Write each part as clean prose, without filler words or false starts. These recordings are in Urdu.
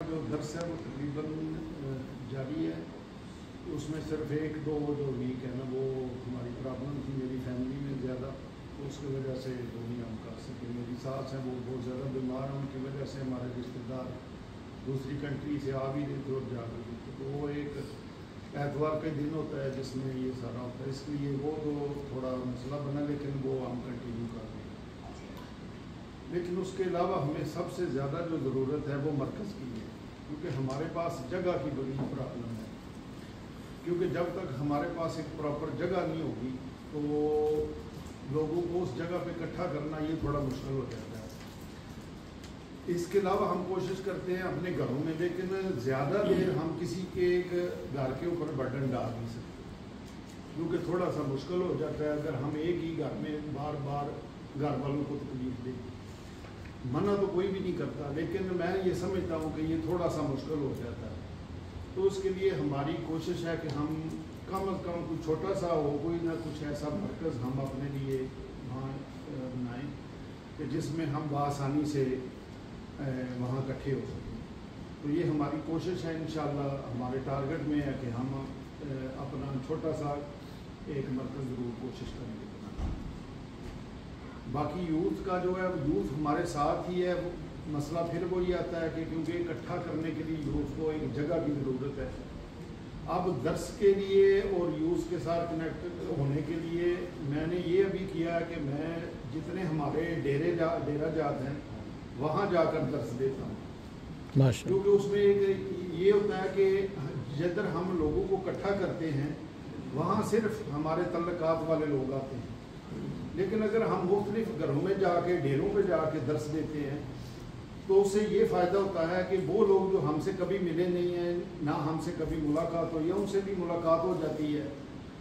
جو درس ہے وہ تقریباً جاری ہے. اس میں صرف ایک دو جو ویک ہے نا وہ ہماری پرابلم تھی میری فیملی میں زیادہ, تو اس کی وجہ سے وہ نہیں ہم کر سکے. میری ساس ہیں وہ بہت زیادہ بیمار ہیں, ان کی وجہ سے ہمارے رشتے دار دوسری کنٹری سے آ بھی رہے تھے اور جا بھی رہے تھے. تو وہ ایک اتوار کا دن ہوتا ہے جس میں یہ سارا ہوتا ہے, اس لیے وہ تو تھوڑا مسئلہ بنا, لیکن وہ ہم کنٹینیو کر رہے ہیں. لیکن اس کے علاوہ ہمیں سب سے زیادہ جو ضرورت ہے وہ مرکز کی ہے, کیونکہ ہمارے پاس جگہ کی بڑی پرابلم ہے. کیونکہ جب تک ہمارے پاس ایک پراپر جگہ نہیں ہوگی تو لوگوں کو اس جگہ پہ اکٹھا کرنا یہ تھوڑا مشکل ہو جاتا ہے. اس کے علاوہ ہم کوشش کرتے ہیں اپنے گھروں میں, لیکن زیادہ دیر ہم کسی کے گھر کے اوپر برڈن ڈال نہیں سکتے, کیونکہ تھوڑا سا مشکل ہو جاتا ہے اگر ہم ایک ہی گھر میں بار بار گھر والوں کو تکلیف دیں. منع تو کوئی بھی نہیں کرتا, لیکن میں یہ سمجھتا ہوں کہ یہ تھوڑا سا مشکل ہو جاتا ہے. تو اس کے لیے ہماری کوشش ہے کہ ہم کم از کم کوئی چھوٹا سا ہو, کوئی نہ کچھ ایسا مرکز ہم اپنے لیے وہاں بنائیں کہ جس میں ہم بآسانی سے وہاں اکٹھے ہو سکیں. تو یہ ہماری کوشش ہے, انشاءاللہ ہمارے ٹارگٹ میں ہے کہ ہم اپنا چھوٹا سا ایک مرکز ضرور کوشش کریں گے. باقی یوتھ کا جو ہے یوتھ ہمارے ساتھ ہی ہے. مسئلہ پھر وہی آتا ہے کہ کیونکہ اکٹھا کرنے کے لیے یوتھ کو ایک جگہ کی ضرورت ہے. اب درس کے لیے اور یوتھ کے ساتھ کنیکٹ ہونے کے لیے میں نے یہ ابھی کیا ہے کہ میں جتنے ہمارے ڈیرا جات ہیں وہاں جا کر درس دیتا ہوں, کیونکہ اس میں ایک یہ ہوتا ہے کہ جدھر ہم لوگوں کو اکٹھا کرتے ہیں وہاں صرف ہمارے تعلقات والے لوگ آتے ہیں. لیکن اگر ہم مختلف گھروں میں جا کے ڈیروں پہ جا کے درس دیتے ہیں تو اس سے یہ فائدہ ہوتا ہے کہ وہ لوگ جو ہم سے کبھی ملے نہیں ہیں, نہ ہم سے کبھی ملاقات ہوئی ہے, ان سے بھی ملاقات ہو جاتی ہے.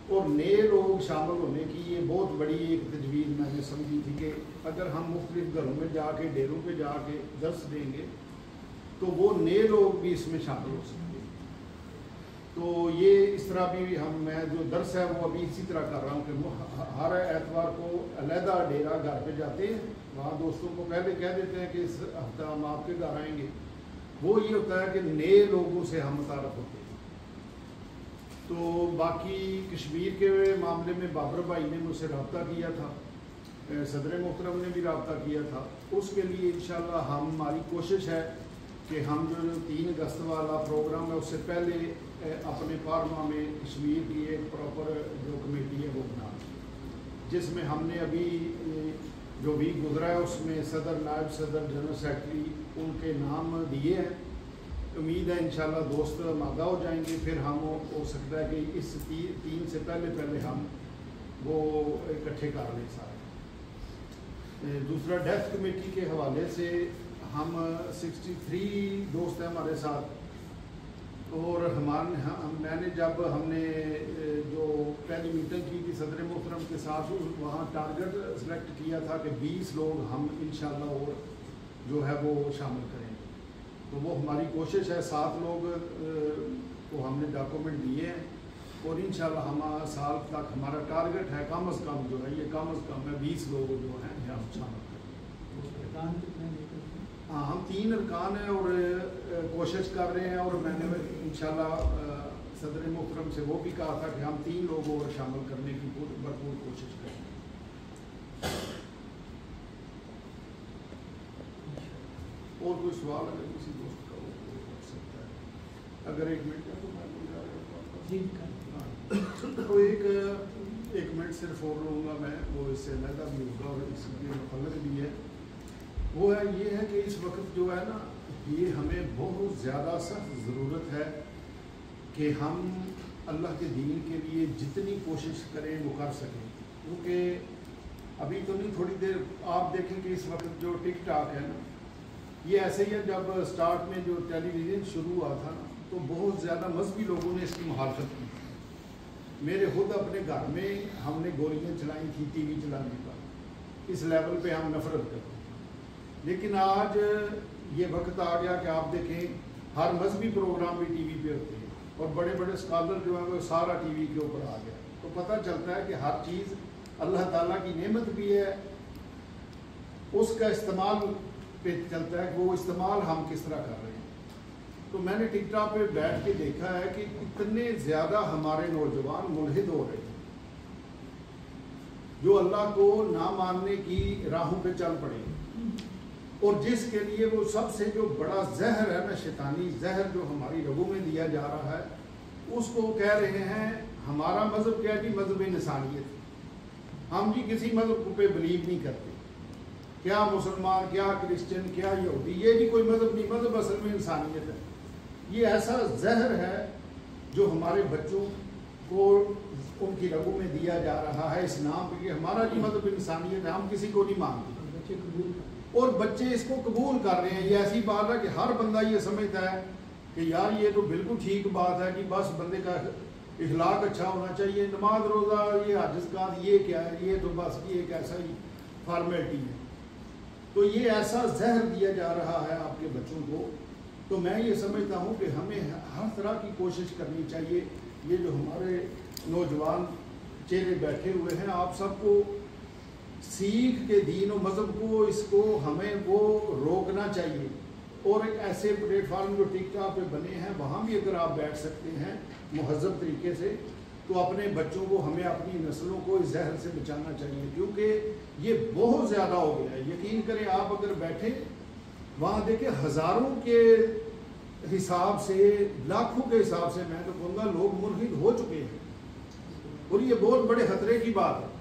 اور نئے لوگ شامل ہونے کی یہ بہت بڑی ایک تجویز میں نے سمجھی تھی کہ اگر ہم مختلف گھروں میں جا کے ڈیروں پہ جا کے درس دیں گے تو وہ نئے لوگ بھی اس میں شامل ہو سکتے ہیں. تو یہ اس طرح بھی میں جو درس ہے وہ ابھی اسی طرح کر رہا ہوں کہ ہر اتوار کو علیحدہ ڈیرا گھر پہ جاتے ہیں, وہاں دوستوں کو پہلے کہہ دیتے ہیں کہ اس ہفتہ ہم آپ کے گھر آئیں گے. وہ یہ ہوتا ہے کہ نئے لوگوں سے ہم متعارف ہوتے ہیں. تو باقی کشمیر کے معاملے میں بابر بھائی نے مجھ سے رابطہ کیا تھا, صدر محترم نے بھی رابطہ کیا تھا. اس کے لیے انشاءاللہ ہماری کوشش ہے کہ ہم جو 3 اگست والا پروگرام ہے اس سے پہلے اپنے پارما میں کشمیر کی ایک پراپر جو کمیٹی ہے وہ بنا, جس میں ہم نے ابھی جو بھی گزرا ہے اس میں صدر, نائب صدر, جنرل سیکرٹری ان کے نام دیے ہیں. امید ہے انشاءاللہ دوست آمادہ ہو جائیں گے, پھر ہم ہو سکتا ہے کہ اس 3 سے پہلے ہم وہ اکٹھے کر لیں سارے. دوسرا ڈیتھ کمیٹی کے حوالے سے ہم 63 دوست ہیں ہمارے ساتھ, اور میں نے جب ہم نے جو پہلی میٹنگ کی تھی صدر محترم کے ساتھ وہاں ٹارگٹ سلیکٹ کیا تھا کہ 20 لوگ ہم انشاءاللہ اور جو ہے وہ شامل کریں. تو وہ ہماری کوشش ہے. 7 لوگ کو ہم نے ڈاکومنٹ دیے ہیں اور انشاءاللہ ہم سال تک ہمارا ٹارگٹ ہے کم از کم جو ہے یہ کم از کم ہے 20 لوگ جو ہیں ہم شامل کریں. ہاں, ہم 3 ارکان ہیں اور کوشش کر رہے ہیں, اور میں نے انشاءاللہ صدر محترم سے وہ بھی کہا تھا کہ ہم 3 لوگوں اور شامل کرنے کی بھرپور کوشش کریں. اور کوئی سوال اگر کسی دوست کا وہ کر سکتا ہے. اگر 1 منٹ ہے تو میں تو ایک منٹ صرف اور لوں گا میں, وہ اس سے علیحدہ بھی ہوگا اور اس کے متعلق بھی ہے. وہ ہے یہ ہے کہ اس وقت جو ہے نا یہ ہمیں بہت زیادہ سخت ضرورت ہے کہ ہم اللہ کے دین کے لیے جتنی کوشش کریں وہ کر سکیں. کیونکہ ابھی تو نہیں, تھوڑی دیر آپ دیکھیں کہ اس وقت جو ٹک ٹاک ہے نا یہ ایسے ہی ہے. جب سٹارٹ میں جو ٹیلی ویژن شروع ہوا تھا نا تو بہت زیادہ مذہبی لوگوں نے اس کی مخالفت کی. میرے خود اپنے گھر میں ہم نے گولیاں چلائی تھی ٹی وی چلانے پر, اس لیول پہ ہم نفرت کرتے. لیکن آج یہ وقت آ گیا کہ آپ دیکھیں ہر مذہبی پروگرام بھی ٹی وی پہ ہوتے ہیں, اور بڑے بڑے اسکالر جو ہیں وہ سارا ٹی وی کے اوپر آ گیا. تو پتہ چلتا ہے کہ ہر چیز اللہ تعالیٰ کی نعمت بھی ہے, اس کا استعمال پہ چلتا ہے کہ وہ استعمال ہم کس طرح کر رہے ہیں. تو میں نے ٹک ٹاک پہ بیٹھ کے دیکھا ہے کہ اتنے زیادہ ہمارے نوجوان ملحد ہو رہے ہیں جو اللہ کو نہ ماننے کی راہوں پہ چل پڑے، اور جس کے لیے وہ سب سے جو بڑا زہر ہے نا، شیطانی زہر جو ہماری رگوں میں دیا جا رہا ہے، اس کو کہہ رہے ہیں ہمارا مذہب کیا جی، مذہب انسانیت، ہم جی کسی مذہب پہ بلیو نہیں کرتے، کیا مسلمان، کیا کرسچن، کیا یہودی، یہ جی کوئی مذہب نہیں، مذہب اصل میں انسانیت ہے۔ یہ ایسا زہر ہے جو ہمارے بچوں کو ان کی رگوں میں دیا جا رہا ہے اس نام پہ کہ ہمارا جی مذہب انسانیت ہے، ہم کسی کو نہیں مانتے، اور بچے اس کو قبول کر رہے ہیں۔ یہ ایسی بات ہے کہ ہر بندہ یہ سمجھتا ہے کہ یار یہ تو بالکل ٹھیک بات ہے کہ بس بندے کا اخلاق اچھا ہونا چاہیے، نماز روزہ، یہ حج زکات، یہ کیا ہے، یہ تو بس یہ ایک ایسا ہی فارمیلٹی ہے۔ تو یہ ایسا زہر دیا جا رہا ہے آپ کے بچوں کو، تو میں یہ سمجھتا ہوں کہ ہمیں ہر طرح کی کوشش کرنی چاہیے۔ یہ جو ہمارے نوجوان چہرے بیٹھے ہوئے ہیں، آپ سب کو سیکھ کے دین و مذہب کو، اس کو ہمیں وہ روکنا چاہیے، اور ایک ایسے پلیٹ فارم جو ٹک ٹاک پہ بنے ہیں وہاں بھی اگر آپ بیٹھ سکتے ہیں مہذب طریقے سے، تو اپنے بچوں کو، ہمیں اپنی نسلوں کو اس زہر سے بچانا چاہیے، کیونکہ یہ بہت زیادہ ہو گیا ہے۔ یقین کریں آپ اگر بیٹھے وہاں دیکھیں ہزاروں کے حساب سے، لاکھوں کے حساب سے میں تو کہوں گا لوگ ملحد ہو چکے ہیں، اور یہ بہت بڑے خطرے کی بات ہے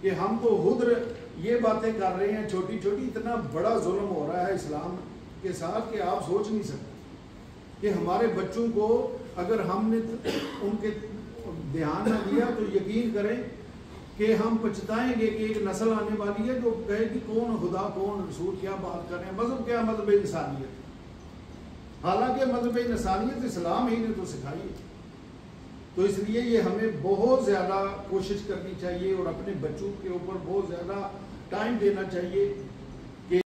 کہ ہم تو خود یہ باتیں کر رہے ہیں چھوٹی چھوٹی، اتنا بڑا ظلم ہو رہا ہے اسلام کے ساتھ کہ آپ سوچ نہیں سکتے کہ ہمارے بچوں کو اگر ہم نے ان کے دھیان نہ دیا تو یقین کریں کہ ہم پچھتائیں گے کہ ایک نسل آنے والی ہے جو کہے کہ کون خدا، کون رسول، کیا بات کر رہے ہیں، مذہب کیا، مذہب انسانیت، حالانکہ مذہب انسانیت اسلام ہی نے تو سکھائی ہے۔ تو اس لیے یہ ہمیں بہت زیادہ کوشش کرنی چاہیے اور اپنے بچوں کے اوپر بہت زیادہ ٹائم دینا چاہیے